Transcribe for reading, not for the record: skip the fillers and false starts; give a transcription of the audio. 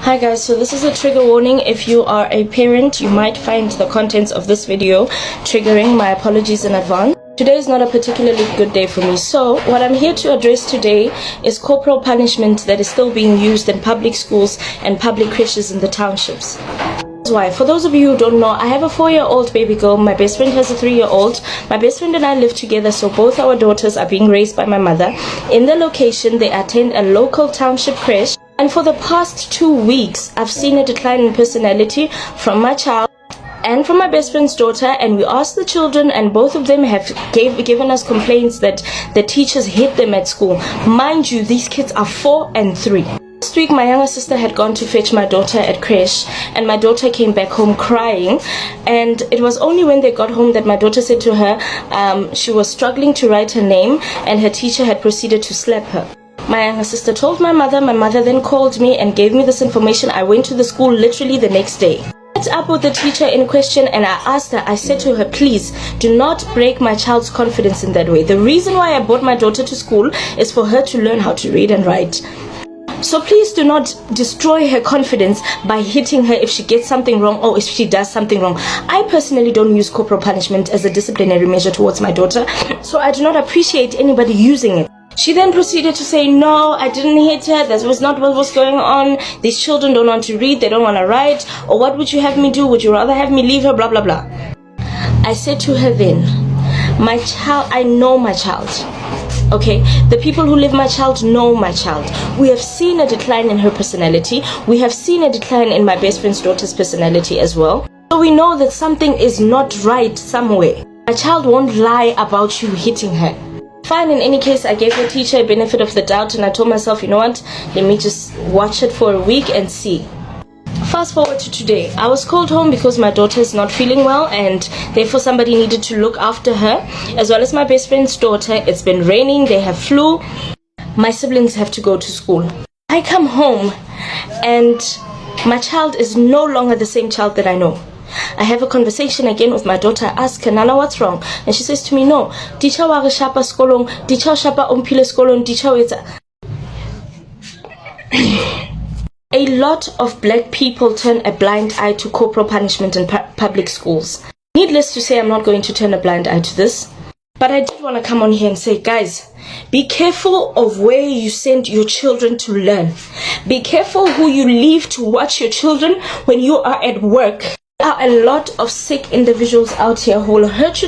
Hi guys, so this is a trigger warning. If you are a parent, you might find the contents of this video triggering. My apologies in advance. Today is not a particularly good day for me. So what I'm here to address today is corporal punishment that is still being used in public schools and public creches in the townships. Why? For those of you who don't know, I have a 4-year-old baby girl. My best friend has a 3-year-old. My best friend and I live together, so both our daughters are being raised by my mother. In the location, they attend a local township creche. And for the past 2 weeks, I've seen a decline in personality from my child and from my best friend's daughter, and we asked the children, and both of them have given us complaints that the teachers hit them at school. Mind you, these kids are 4 and 3. Last week, my younger sister had gone to fetch my daughter at creche, and my daughter came back home crying. And it was only when they got home that my daughter said to her she was struggling to write her name, and her teacher had proceeded to slap her. My younger sister told my mother then called me and gave me this information. I went to the school literally the next day. I met up with the teacher in question and I asked her, I said to her, please do not break my child's confidence in that way. The reason why I brought my daughter to school is for her to learn how to read and write. So please do not destroy her confidence by hitting her if she gets something wrong or if she does something wrong. I personally don't use corporal punishment as a disciplinary measure towards my daughter, so I do not appreciate anybody using it. She then proceeded to say, no, I didn't hit her. That was not what was going on. These children don't want to read. They don't want to write. Or what would you have me do? Would you rather have me leave her? Blah, blah, blah. I said to her then, my child, I know my child. Okay, the people who live my child know my child. We have seen a decline in her personality. We have seen a decline in my best friend's daughter's personality as well. So we know that something is not right somewhere. My child won't lie about you hitting her. Fine, in any case, I gave the teacher a benefit of the doubt and I told myself, you know what, let me just watch it for a week and see. Fast forward to today. I was called home because my daughter is not feeling well and therefore somebody needed to look after her, as well as my best friend's daughter. It's been raining, they have flu. My siblings have to go to school. I come home and my child is no longer the same child that I know. I have a conversation again with my daughter. I ask her, Nana, what's wrong? And she says to me, no, teacher wa re shapa skolong, teacher shapa ompile skolong, teacher wetsa. A lot of black people turn a blind eye to corporal punishment in public schools. Needless to say, I'm not going to turn a blind eye to this. But I did want to come on here and say, guys, be careful of where you send your children to learn. Be careful who you leave to watch your children when you are at work. There are a lot of sick individuals out here who will hurt your